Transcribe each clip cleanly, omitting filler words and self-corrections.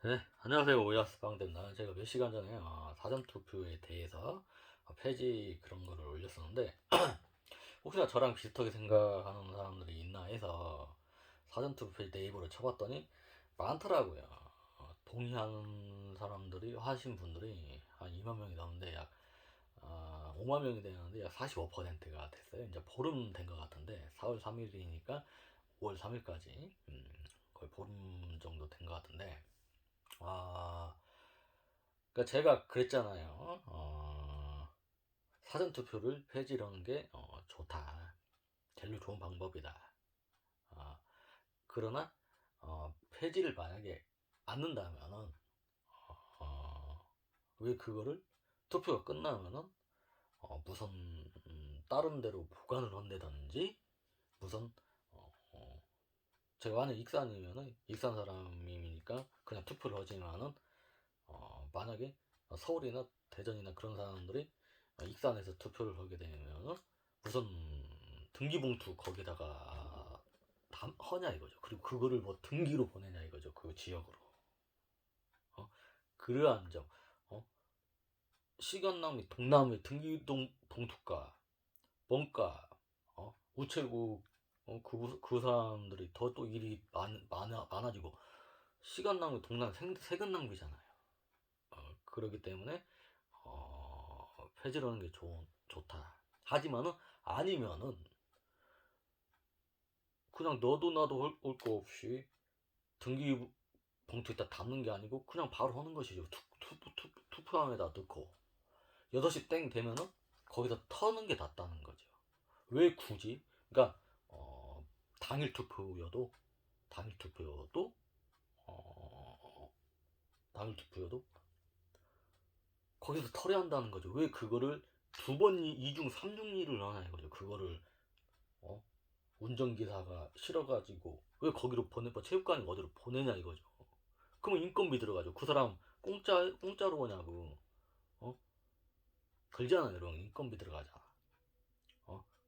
네, 안녕하세요. 오야스 방대입니다. 제가 몇 시간 전에 사전투표에 대해서 폐지 그런 거를 올렸었는데, 혹시나 저랑 비슷하게 생각하는 사람들이 있나 해서 사전투표 폐지 네이버를 쳐봤더니 많더라고요. 동의하는 사람들이, 하신 분들이 한 2만 명이 넘는데 약 5만 명이 되는데 약 45%가 됐어요. 이제 보름 된 것 같은데, 4월 3일이니까 5월 3일까지 거의 보름 정도 된 것 같은데, 아, 그러니까 제가 그랬잖아요. 사전 투표를 폐지하는 게 좋다. 제일 좋은 방법이다. 어, 그러나 폐지를 만약에 않는다면은 왜 그거를 투표가 끝나면은 무슨 다른 데로 보관을 한다든지 무슨 제가 만약 익산이면은 익산 사람이니까 그냥 투표를 하지만은 만약에 서울이나 대전이나 그런 사람들이 익산에서 투표를 하게 되면 무슨 등기봉투 거기다가 허냐 이거죠. 그리고 그거를 뭐 등기로 보내냐 이거죠. 그 지역으로. 그러한 점. 어? 시간 낭비, 동남의 봉투가, 뭔가, 우체국, 그 사람들이 더 또 일이 많아지고, 시간 낭비, 세금 낭비잖아요. 그러기 때문에 폐지하는 게 좋다. 하지만은 아니면은 그냥 너도 나도 할 거 없이 등기 봉투에다 담는 게 아니고 그냥 바로 하는 것이죠. 투표함에다 넣고 8시 땡 되면은 거기서 터는 게 낫다는 거죠. 왜 굳이? 그러니까 당일 투표여도 당일 투표여도 어, 당일 투표여도 거기서 털어야 한다는 거죠. 왜 그거를 두 번, 이중, 삼중일을 하냐 이거죠. 그거를 어? 운전기사가 싫어가지고 왜 거기로 체육관이 어디로 보내냐 이거죠. 그러면 인건비 들어가죠. 그 사람 공짜로 오냐고. 어? 걸잖아 여러분. 인건비 들어가잖아.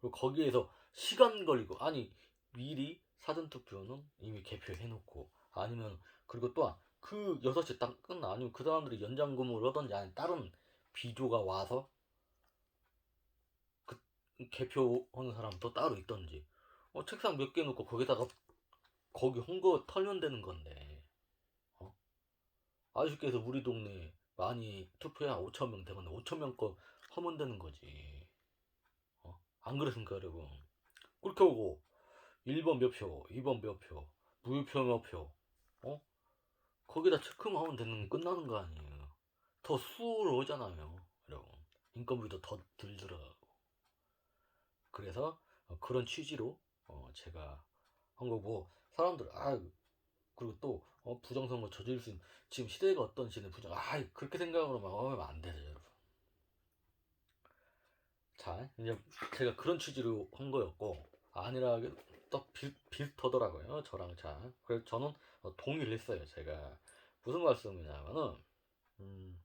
그리고 거기에서 시간 걸리고 아니 미리 사전투표는 이미 개표해놓고 아니면 그리고 또한 그 6시 딱 끝나 아니면 그 사람들이 연장 근무를 하던지 아니면 다른 비조가 와서 그 개표하는 사람도 따로 있던지 책상 몇 개 놓고 거기다가 거기 홍거 털면 되는 건데 어? 아쉽게도 우리 동네 많이 투표야 5천 명 되면 5천 명 거 하면 되는 거지. 안 그랬습니까 여러분? 그렇게 오고 1번 몇 표, 2번 몇 표, 무효표 몇 표, 거기다 체크만 하면 되는 끝나는 거 아니에요. 더 수월하잖아요, 여러분. 인건비도 더 덜 들어가고. 그래서 그런 취지로 제가 한 거고 사람들 그리고 또 부정선거 저지를 수 있는 지금 시대가 어떤 시대 그렇게 생각으로 막 하면 안 되죠, 여러분. 자, 이제 제가 그런 취지로 한 거였고 아니라 또 비슷하더라고요, 저랑 자. 그래서 저는 동의를 했어요. 제가 무슨 말씀이냐면은 음,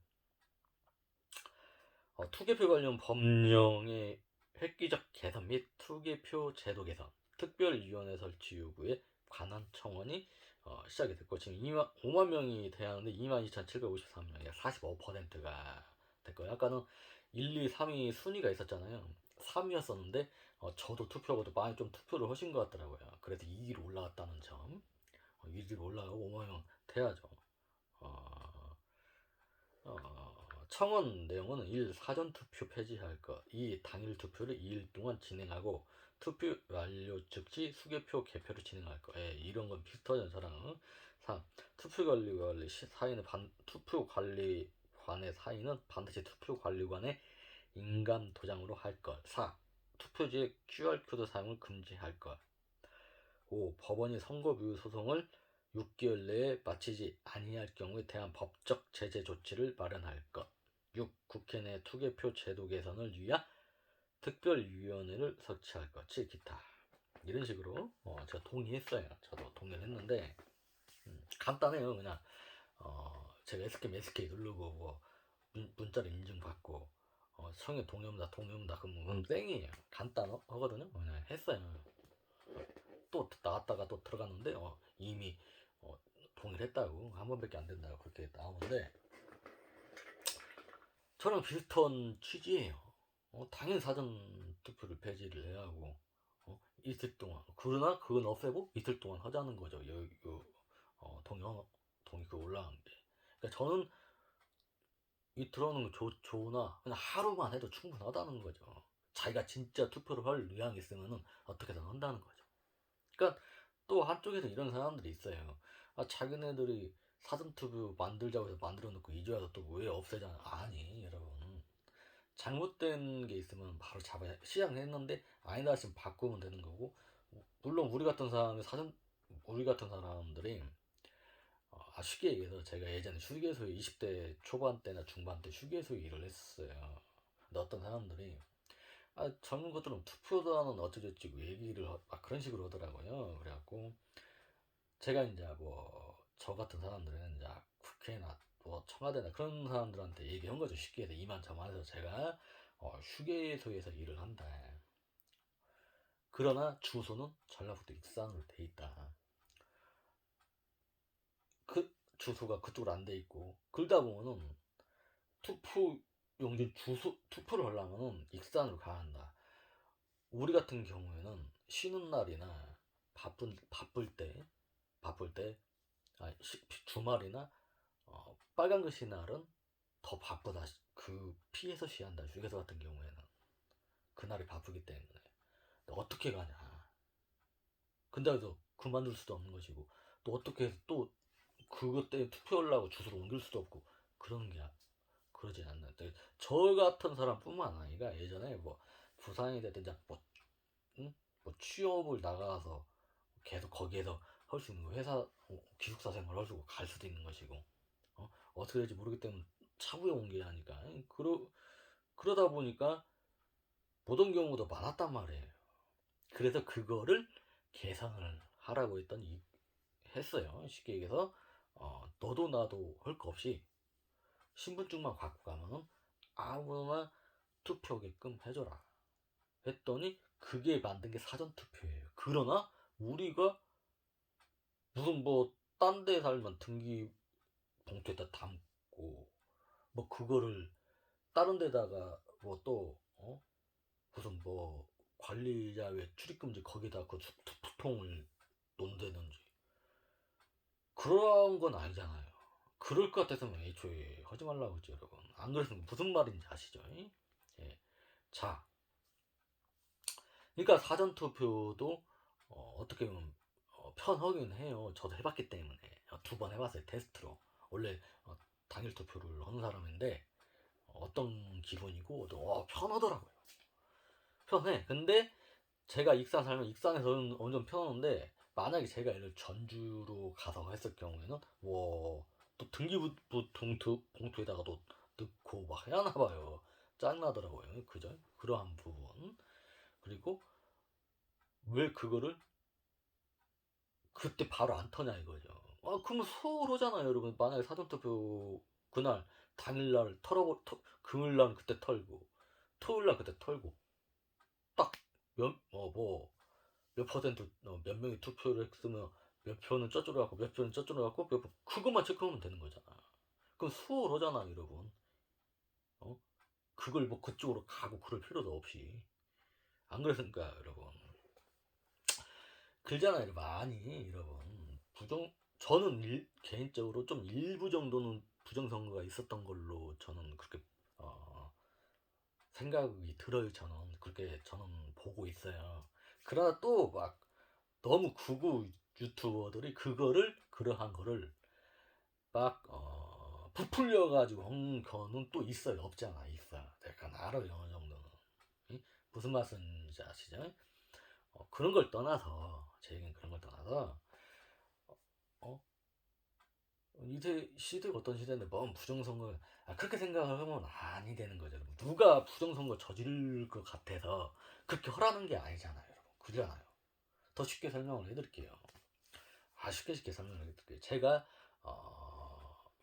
투개표 관련 법령의 획기적 개선 및 투개표 제도 개선, 특별위원회 설치 요구에 관한 청원이 시작이 됐고 지금 5만 명이 돼야하는데 22,753명, 약 45%가 됐고요. 아까는 1, 2, 3위 순위가 있었잖아요. 3위였었는데 저도 투표하고도 많이 좀 투표를 하신 것 같더라고요. 그래서 2위로 올라갔다는 점. 2위로 올라가고 5만 명 돼야죠. 어, 청원 내용은 1. 사전투표 폐지할 것 2. 당일 투표를 2일 동안 진행하고 투표 완료 즉시 수개표 개표를 진행할 것 이런 건 비슷하죠 저랑 3. 투표관리관의 사인은 반드시 투표관리관의 인감 도장으로 할 것 4. 투표지에 QR코드 사용을 금지할 것 5. 법원이 선거무효 소송을 6개월 내에 마치지 아니할 경우에 대한 법적 제재 조치를 마련할 것 6. 국회 내 투개표 제도 개선을 위한 특별위원회를 설치할 것 7. 기타 이런 식으로 제가 동의했어요. 저도 동의를 했는데 간단해요. 그냥 제가 SK 누르고 뭐 문자로 인증받고 청에 동의합니다 그러면 땡이에요. 간단하거든요. 그냥 했어요. 또 나왔다가 또 들어갔는데 이미 동의를 개입을 했다고, 한 번밖에 안 된다고 그렇게 나오는데, 저랑 비슷한 취지예요. 당연히 사전 투표를 폐지를 해야 하고, 이틀 동안, 그러나 그건 없애고 이틀 동안 하자는 거죠. 동의 그 올라간 게. 그러니까 저는 이틀 하는 거 좋으나 그냥 하루만 해도 충분하다는 거죠. 자기가 진짜 투표를 할 의향이 있으면은 어떻게든 한다는 거죠. 그러니까 또 한쪽에서 이런 사람들이 있어요. 자기네들이 사전투표 만들자고 해서 만들어 놓고 2주 와서 또 왜 없애잖아. 아니, 여러분. 잘못된 게 있으면 바로 잡아야, 시작했는데 아니다 싶으면 바꾸면 되는 거고, 물론 우리 같은 사람들이, 쉽게 얘기해서 제가 예전에 휴게소에 20대 초반 때나 중반 때 휴게소에 일을 했었어요. 근데 어떤 사람들이, 젊은 것들은 투표단은 어쩌고저쩌고 얘기를 막 그런 식으로 하더라고요. 그래갖고 제가 이제 뭐 저 같은 사람들은 이제 국회나 뭐 청와대나 그런 사람들한테 얘기한 거죠. 쉽게 해서 이만저만해서 제가 휴게소에서 일을 한다. 그러나 주소는 전라북도 익산으로 돼 있다. 그 주소가 그쪽으로 안 돼 있고, 그러다 보면은 투표 용지 주소 투표를 하려면은 익산으로 가야 한다. 우리 같은 경우에는 쉬는 날이나 바쁠 때 주말이나 빨간 글씨 날은 더 바쁘다. 그 피해서 쉬한다. 휴게소 같은 경우에는 그날이 바쁘기 때문에 어떻게 가냐. 근데 또 그만둘 수도 없는 것이고, 또 어떻게 해서 또 그것 때문에 투표하려고 주소를 옮길 수도 없고, 그러는 게 그러지 않나. 저 같은 사람뿐만 아니라 예전에 뭐 부상이 됐든 뭐, 응? 뭐 취업을 나가서 계속 거기에서 할 수 있는 거, 회사 기숙사 생활을 할 수 있고 갈 수도 있는 것이고, 어떻게 될지 모르기 때문에 차후에 온 게 아니까. 그러다 보니까 보던 경우도 많았단 말이에요. 그래서 그거를 개선을 하라고 했어요. 쉽게 얘기해서 너도 나도 할 거 없이 신분증만 갖고 가면은 아무나 투표하게끔 해줘라 했더니, 그게 만든 게 사전투표예요. 그러나 우리가 무슨 뭐 딴 데 살면 등기 봉투에다 담고, 뭐 그거를 다른 데다가 뭐 또 무슨 뭐 관리자 왜 출입금지 거기다 그 투표통을 놓는다든지 그런 건 아니잖아요. 그럴 것 같아서는 애초에 하지 말라고 했죠, 여러분. 안 그랬으면 무슨 말인지 아시죠? 예. 자, 그러니까 사전투표도 떻게 보면 편하긴 해요. 저도 해봤기 때문에 2번 해봤어요, 테스트로. 원래 당일 투표를 하는 사람인데 어떤 기분이고 편하더라고요. 편해. 근데 제가 익산 살면 익산에서는 완전 편한데, 만약에 제가 예를 전주로 가서 했을 경우에는 또 봉투에다가도 넣고 막 해야 하나 봐요. 짱나더라고요. 그죠? 그러한 부분. 그리고 왜 그거를 그때 바로 안 터냐 이거죠. 그러면 서울오잖아요, 여러분. 만약에 사전투표 그날 당일날 금요일날 그때 털고 토요일날 그때 털고 딱 몇 퍼센트 몇 명이 투표를 했으면 몇 표는 저쪽으로 갔고 몇 표는 저쪽으로 갔고 그것만 체크하면 되는 거잖아. 그럼 수월하잖아, 여러분. 어? 그걸 뭐 그쪽으로 가고 그럴 필요도 없이. 안 그랬습니까, 여러분? 그러잖아요, 많이, 여러분. 저는 개인적으로 좀 일부 정도는 부정선거가 있었던 걸로 저는 그렇게 생각이 들어요. 저는 보고 있어요. 그러나 또 막 너무 극우 유튜버들이 그러한 거를 막 부풀려 가지고 한 거는 또 있어요. 없지 않아. 있어. 약간 알아요, 어느 정도는. 응? 무슨 말씀인지 아시죠? 그런 걸 떠나서, 제 얘기는 그런 걸 떠나서, 어? 이제 시대가 어떤 시대인데 뭔 부정선거, 그렇게 생각을 하면 아니 되는 거죠. 누가 부정선거 저지를 것 같아서 그렇게 허라는 게 아니잖아요, 여러분. 그러잖아요. 더 쉽게 설명을 해드릴게요. 쉽게 설명을 해드릴게요. 제가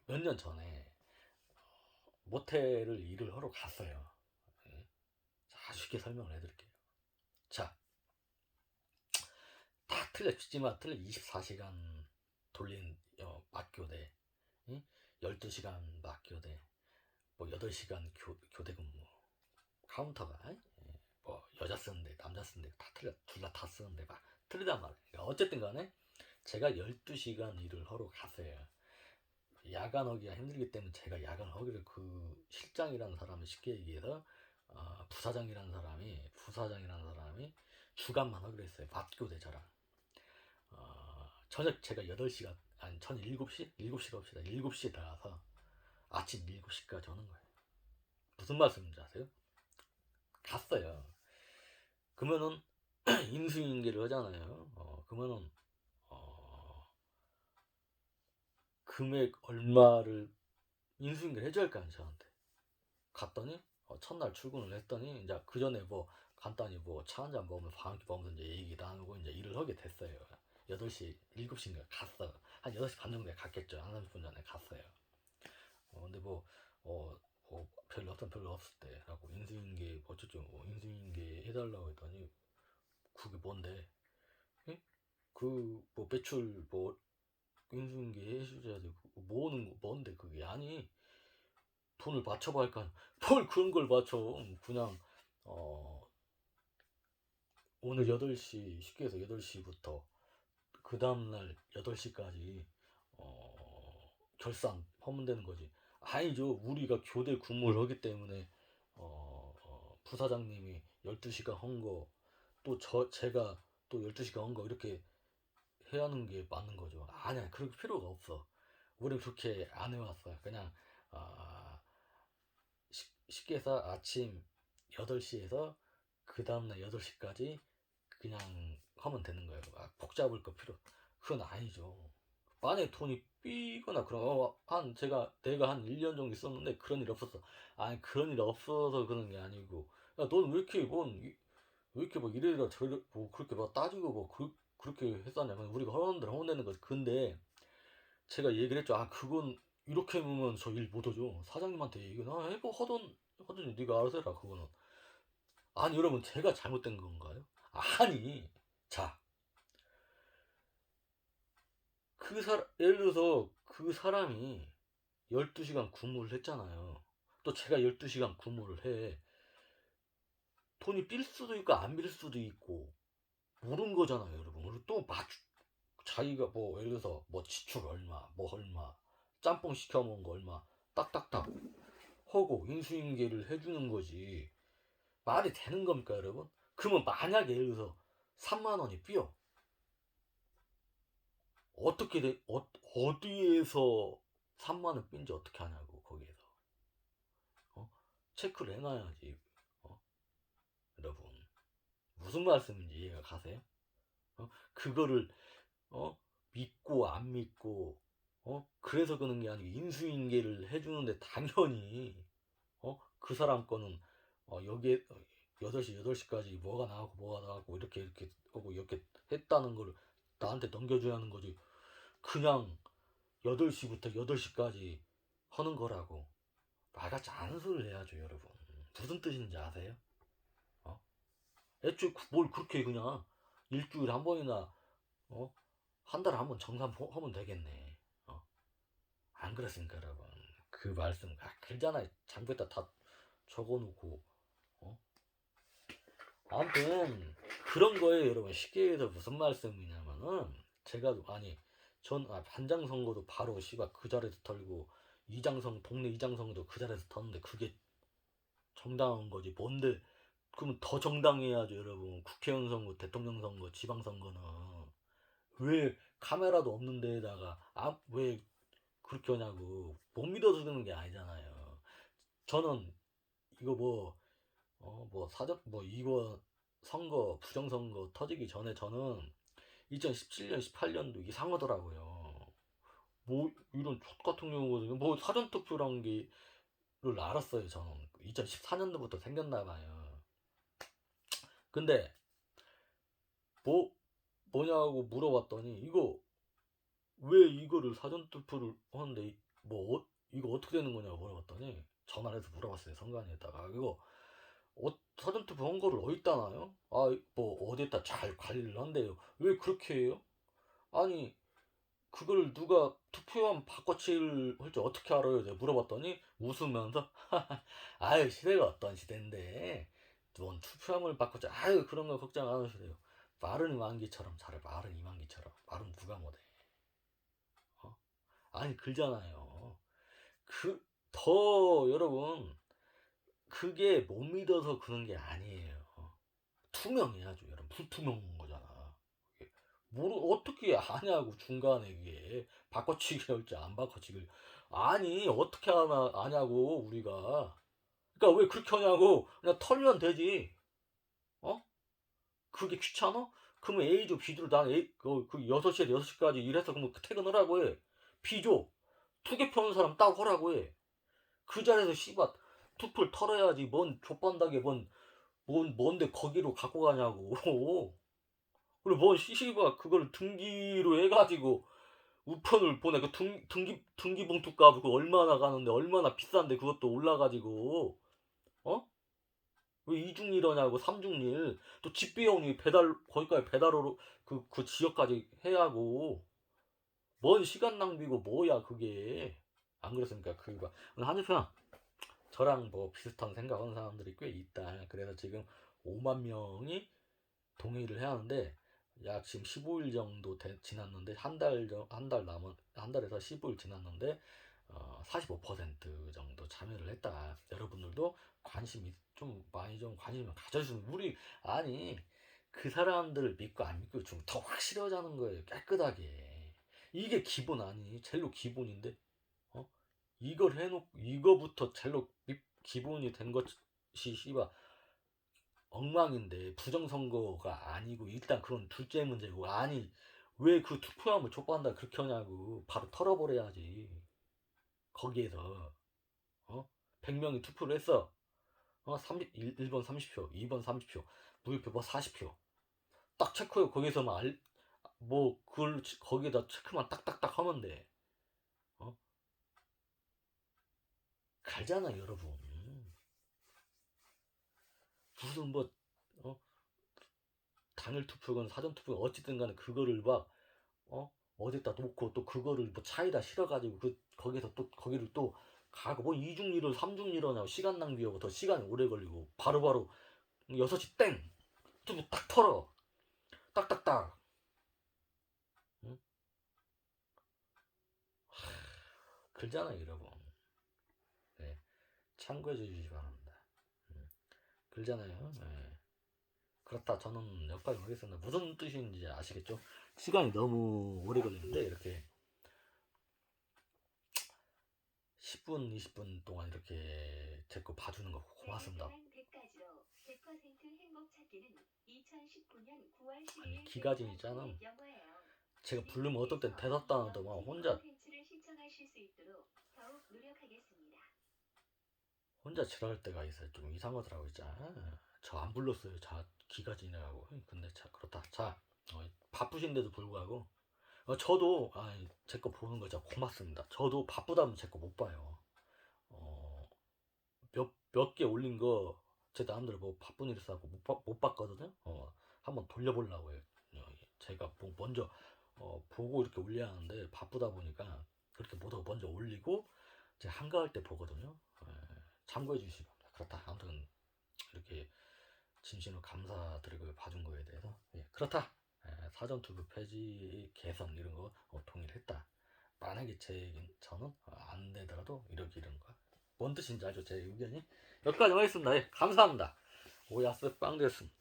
몇 년 전에 모텔을 일을 하러 갔어요. 예. 쉽게 설명을 해드릴게요. 자, 다 틀려 24시간 돌린 12시간 막교대, 뭐 8시간 교대 근무, 카운터가 뭐 여자 쓰는데 남자 쓰는데 다 틀려, 둘 다 쓰는데 막 틀리단 말이에요. 그러니까 어쨌든 간에 제가 12시간 일을 하러 갔어요. 야간 하기가 힘들기 때문에 제가 야간 하기를, 그 실장이라는 사람이 쉽게 얘기해서 부사장이라는 사람이 주간만 하기로 했어요. 맞교대 저랑. 저녁 제가 8시가 아니 저는 7시? 7시 갑시다. 7시에 나가서 아침 7시까지 오는 거예요. 무슨 말씀인지 아세요? 갔어요. 그러면은 인수인계를 하잖아요. 그러면은 금액 얼마를 인수인계를 해줘야 할 거 아니에요, 저한테. 갔더니 첫날 출근을 했더니 이제 그 전에 뭐 간단히 뭐 차 한잔 먹으면 방귀 먹으면서 이제 얘기 나누고 이제 일을 하게 됐어요. 8시, 7시인가 갔어. 한 8시 반 정도에 갔겠죠. 한 30분 전에 갔어요. 근데 별로 없을 때라고 인수인계 어쩌죠. 인수인계 해달라고 했더니 그게 뭔데? 예? 그 뭐 매출 뭐 인수인계 해주셔야 되고 뭔데 그게. 아니 돈을 맞춰봐 할까. 뭘 그런 걸 맞춰. 그냥 오늘 8시 쉽게 해서 8시부터 그 다음날 8시까지 결산하면 되는 거지. 아니죠. 우리가 교대 근무를 하기 때문에 부사장님이 12시간 한 거, 또 제가 또 12시간 한 거 이렇게 해야 하는 게 맞는 거죠. 아니야, 그럴 필요가 없어. 우리 그렇게 안 해왔어요. 그냥 어, 쉽게 해서 아침 8시에서 그 다음날 8시까지 그냥 하면 되는 거예요. 복잡할 거 필요, 그건 아니죠. 만에 돈이 삐거나 그런 내가 한 1년 정도 있었는데 그런 일 없었어. 아니 그런 일 없어서 그런 게 아니고, 야 넌 왜 이렇게 뭐 이래라 저래 뭐 그렇게 막 따지고 뭐 그렇게 했었냐면, 우리가 하는 대로 하면 되는 거지. 근데 제가 얘기를 했죠. 그건 이렇게 하면 저 일 못하죠. 사장님한테 얘기는 해보 하더니 네가 알아서 해라 그거는. 아니 여러분, 제가 잘못된 건가요? 아니, 자, 예를 들어서 그 사람이 12시간 근무를 했잖아요. 또 제가 12시간 근무를 해. 돈이 삘 수도 있고 안 빌 수도 있고 모르는 거잖아요, 여러분. 그리고 또 자기가 뭐 예를 들어서 뭐 지출 얼마, 뭐 얼마, 짬뽕 시켜 먹은 거 얼마, 딱딱딱 하고 인수인계를 해주는 거지. 말이 되는 겁니까, 여러분? 그러면 만약에 예를 들어서 3만 원이 삐어. 어떻게 어디에서 3만 원 삔지 어떻게 하냐고, 거기에서. 어? 체크를 해놔야지. 어? 여러분. 무슨 말씀인지 이해가 가세요? 그거를 믿고 안 믿고 그래서 그런 게 아니고, 인수인계를 해주는데 당연히 그 사람 거는 여기에 8시까지 뭐가 나가고 이렇게 하고 이렇게 했다는 걸 나한테 넘겨줘야 하는 거지. 그냥 8시부터 8시까지 하는 거라고 말같이 안수를 해야죠, 여러분. 무슨 뜻인지 아세요? 어? 애초에 뭘 그렇게 그냥 일주일에 한 번이나 어? 한 달에 한 번 정산하면 되겠네. 안 그렇습니까, 여러분? 그 말씀, 글잖아요. 장부에다 다 적어놓고. 어? 아무튼 그런 거예요, 여러분. 쉽게 해서 무슨 말씀이냐면은, 전 반장 선거도 바로 씨발 그 자리에서 털고, 동네 이장 선거도 그 자리에서 털는데 그게 정당한 거지. 뭔데? 그러면 더 정당해야죠, 여러분. 국회의원 선거, 대통령 선거, 지방 선거는 왜 카메라도 없는 데에다가 왜 그렇게 하냐고. 못 믿어주는 게 아니잖아요. 저는 이거 이거 선거, 부정선거 터지기 전에 저는 2017년, 18년도 이상하더라고요. 뭐, 이런 족 같은 경우거든요. 뭐, 사전투표란 게를 알았어요, 저는. 2014년도부터 생겼나봐요. 근데, 뭐, 뭐냐고 물어봤더니, 왜 이거를 사전투표를 하는데, 이거 어떻게 되는 거냐고 물어봤더니, 전화를 해서 물어봤어요, 선관위에다가. 이거 사전투표 한 거를 어디다 놔요? 어디다 잘 관리를 한대요. 왜 그렇게 해요? 아니 그걸 누가 투표함 바꿔칠 할지 어떻게 알아요? 내가 물어봤더니 웃으면서 아유 시대가 어떤 시대인데 뭔 투표함을 바꿔쳐 아유 그런 거 걱정 안 하셔도 돼요. 말은 이만기처럼 잘해. 말은 이만기처럼. 말은 누가 못해. 어? 아니 그러잖아요. 그 더 여러분 그게 못 믿어서 그런 게 아니에요. 투명해야죠. 여러분 불투명한 거잖아. 이게 모르 어떻게 아냐고 중간에 이게 바꿔치기 할지 안 바꿔치기 아니 어떻게 아냐고 우리가 그러니까 왜 그렇게 하냐고 그냥 털면 되지. 어? 그게 귀찮아? 그러면 A조 B조를 난 그 6시에 6시까지 일해서 그러면 퇴근을 하고 해. B조 투개표 하는 사람 딱 하라고 해. 그 자리에서 씨발 투표를 털어야지 뭔 족반다게 뭔데 거기로 갖고 가냐고. 그리고 뭔 씨발 그걸 등기로 해가지고 우편을 보내 그 등기 봉투 값 그거 얼마나 가는데 얼마나 비싼데 그것도 올라가지고 어? 왜 이중일하냐고 삼중일 또 집비용이 배달 거기까지 배달으로 그 지역까지 해야 하고 뭔 시간 낭비고 뭐야 그게 안 그렇습니까 그거 한주평 저랑 뭐 비슷한 생각하는 사람들이 꽤 있다 그래서 지금 5만 명이 동의를 해야 하는데 약 지금 15일 정도 지났는데 한 달 남은 한 달에서 15일 지났는데 45% 정도 참여를 했다. 여러분들도 관심이 좀 많이 좀 관심을 가져주시면 우리 아니 그 사람들을 믿고 안 믿고 좀 더 확실하자는 거예요. 깨끗하게 이게 기본 아니 젤로 기본인데 어 이걸 해놓고 이거부터 젤로 기본이 된 것이 씨발 엉망인데 부정선거가 아니고 일단 그런 둘째 문제고 아니 왜 그 투표함을 촉구한다 그렇게 하냐고 바로 털어버려야지 거기에서 100명이 투표를 했어 1번 30표 2번 30표 무효표 뭐 40표 딱 체크해 거기서만 뭐 그걸 거기에다 체크만 딱딱딱 하면 돼 갈잖아 여러분 무슨 뭐 어? 당일 투표건 사전 투표건 어쨌든 간에 그거를 막 어디다 놓고 또 그거를 뭐 차에다 실어가지고 거기서 또 거기를 또 가고 뭐 이중일을 삼중일을 하냐고 시간 낭비하고 더 시간이 오래 걸리고 바로바로 6시 땡 투표 딱 털어 딱딱딱 응? 그러잖아요 여러분 네. 참고해 주시기 바랍니다 그러잖아요 네. 그렇다 저는 여기까지 하겠습니다 무슨 뜻인지 아시겠죠 시간이 너무 오래 걸리는데 이렇게 10분 20분 동안 이렇게 제 거 봐주는 거 고맙습니다 아니 기가진이잖아 제가 부르면 어떤 땐 대답도 안 하더만 혼자 지랄할 때가 있어요 좀 이상하더라고 있잖아 저 안 불렀어요 자 기가진이라고 근데 자 그렇다 자 바쁘신데도 불구하고 저도 제 거 보는 거 진짜 고맙습니다 저도 바쁘다면 제 거 못 봐요 몇 개 올린 거 제 나름대로 뭐 바쁜 일 있어서 못 봤거든요. 한번 돌려보려고 해요. 제가 먼저 보고 이렇게 올려야 하는데 바쁘다 보니까 그렇게 못하고 먼저 올리고 제가 한가할 때 보거든요. 참고해 주시기 바랍니다. 그렇다. 아무튼 이렇게 진심으로 감사드리고 봐준 거에 대해서 그렇다. 사전투표 폐지 개선 이런 거 동의를 했다. 만약에 저는 안 되더라도 이런 거. 뭔 뜻인지 알죠? 제 의견이 여기까지 하겠습니다. 감사합니다. 오야스 빵 됐습니다.